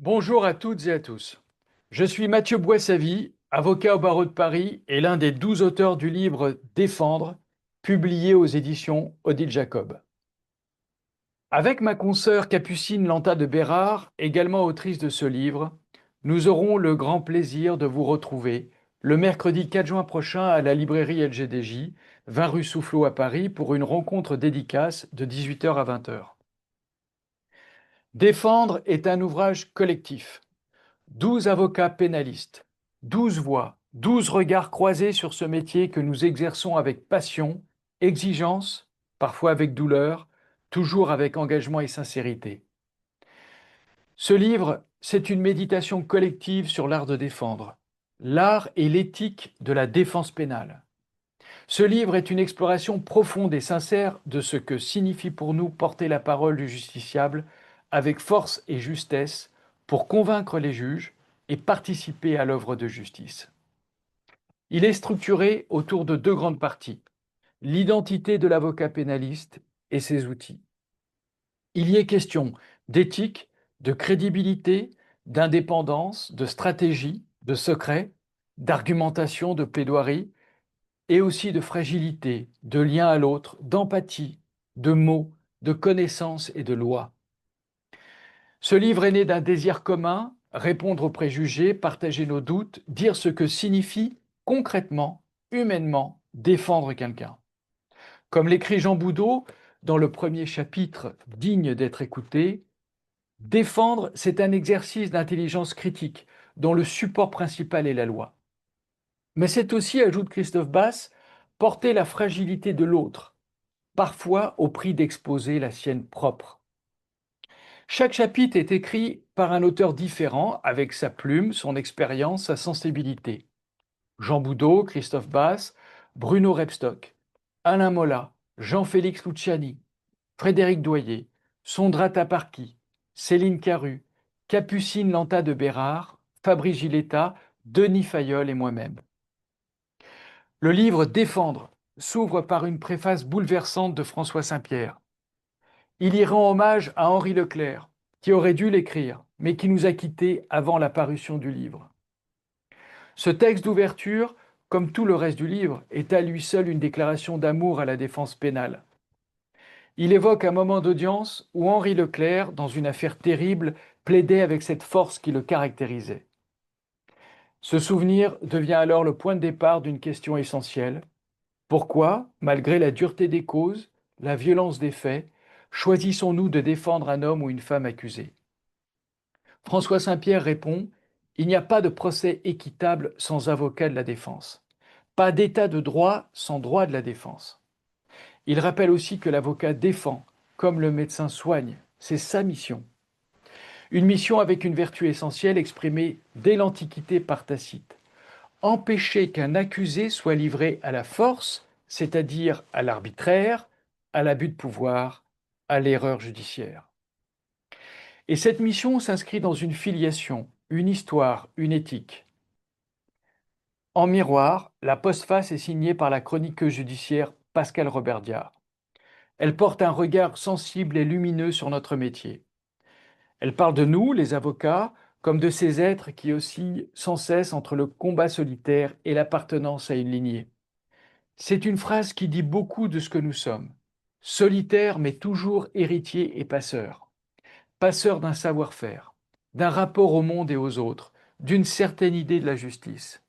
Bonjour à toutes et à tous. Je suis Mathieu Boissavy, avocat au barreau de Paris et l'un des 12 auteurs du livre Défendre, publié aux éditions Odile Jacob. Avec ma consoeur Capucine Lanta de Bérard, également autrice de ce livre, nous aurons le grand plaisir de vous retrouver le mercredi 4 juin prochain à la librairie LGDJ, 20 rue Soufflot à Paris, pour une rencontre dédicace de 18h à 20h. Défendre est un ouvrage collectif. 12 avocats pénalistes, 12 voix, 12 regards croisés sur ce métier que nous exerçons avec passion, exigence, parfois avec douleur, toujours avec engagement et sincérité. Ce livre, c'est une méditation collective sur l'art de défendre, l'art et l'éthique de la défense pénale. Ce livre est une exploration profonde et sincère de ce que signifie pour nous porter la parole du justiciable avec force et justesse pour convaincre les juges et participer à l'œuvre de justice. Il est structuré autour de deux grandes parties, l'identité de l'avocat pénaliste et ses outils. Il y est question d'éthique, de crédibilité, d'indépendance, de stratégie, de secret, d'argumentation, de plaidoirie, et aussi de fragilité, de lien à l'autre, d'empathie, de mots, de connaissances et de lois. Ce livre est né d'un désir commun, répondre aux préjugés, partager nos doutes, dire ce que signifie concrètement, humainement, défendre quelqu'un. Comme l'écrit Jean Boudot dans le premier chapitre digne d'être écouté, défendre, c'est un exercice d'intelligence critique dont le support principal est la loi. Mais c'est aussi, ajoute Christophe Bass, porter la fragilité de l'autre, parfois au prix d'exposer la sienne propre. Chaque chapitre est écrit par un auteur différent, avec sa plume, son expérience, sa sensibilité. Jean Boudot, Christophe Bass, Bruno Rebstock, Alain Mola, Jean-Félix Luciani, Frédéric Doyer, Sondra Taparki, Céline Caru, Capucine Lanta de Bérard, Fabrice Giletta, Denis Fayolle et moi-même. Le livre Défendre s'ouvre par une préface bouleversante de François Saint-Pierre. Il y rend hommage à Henri Leclerc, qui aurait dû l'écrire, mais qui nous a quittés avant la parution du livre. Ce texte d'ouverture, comme tout le reste du livre, est à lui seul une déclaration d'amour à la défense pénale. Il évoque un moment d'audience où Henri Leclerc, dans une affaire terrible, plaidait avec cette force qui le caractérisait. Ce souvenir devient alors le point de départ d'une question essentielle. Pourquoi, malgré la dureté des causes, la violence des faits, choisissons-nous de défendre un homme ou une femme accusé? François Saint-Pierre répond: il n'y a pas de procès équitable sans avocat de la défense, pas d'état de droit sans droit de la défense. Il rappelle aussi que l'avocat défend, comme le médecin soigne, c'est sa mission. Une mission avec une vertu essentielle exprimée dès l'Antiquité par Tacite: empêcher qu'un accusé soit livré à la force, c'est-à-dire à l'arbitraire, à l'abus de pouvoir, à l'erreur judiciaire. Et cette mission s'inscrit dans une filiation, une histoire, une éthique. En miroir, la postface est signée par la chroniqueuse judiciaire Pascale Roberdia. Elle porte un regard sensible et lumineux sur notre métier. Elle parle de nous, les avocats, comme de ces êtres qui oscillent sans cesse entre le combat solitaire et l'appartenance à une lignée. C'est une phrase qui dit beaucoup de ce que nous sommes. Solitaires mais toujours héritiers et passeurs. Passeurs d'un savoir-faire, d'un rapport au monde et aux autres, d'une certaine idée de la justice.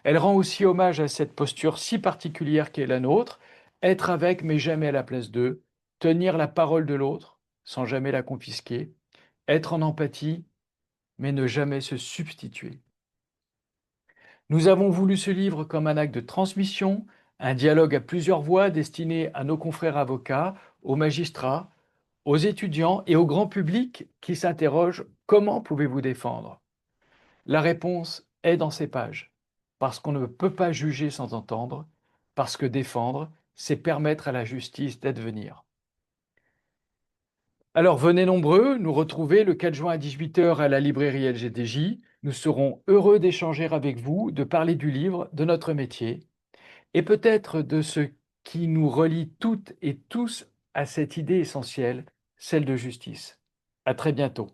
Elle rend aussi hommage à cette posture si particulière qu'est la nôtre, être avec mais jamais à la place d'eux, tenir la parole de l'autre sans jamais la confisquer, être en empathie mais ne jamais se substituer. Nous avons voulu ce livre comme un acte de transmission, un dialogue à plusieurs voix destiné à nos confrères avocats, aux magistrats, aux étudiants et au grand public qui s'interroge: comment pouvez-vous défendre? La réponse est dans ces pages, parce qu'on ne peut pas juger sans entendre, parce que défendre, c'est permettre à la justice d'advenir. Alors venez nombreux nous retrouver le 4 juin à 18h à la librairie LGDJ. Nous serons heureux d'échanger avec vous, de parler du livre, de notre métier et peut-être de ce qui nous relie toutes et tous à cette idée essentielle, celle de justice. À très bientôt.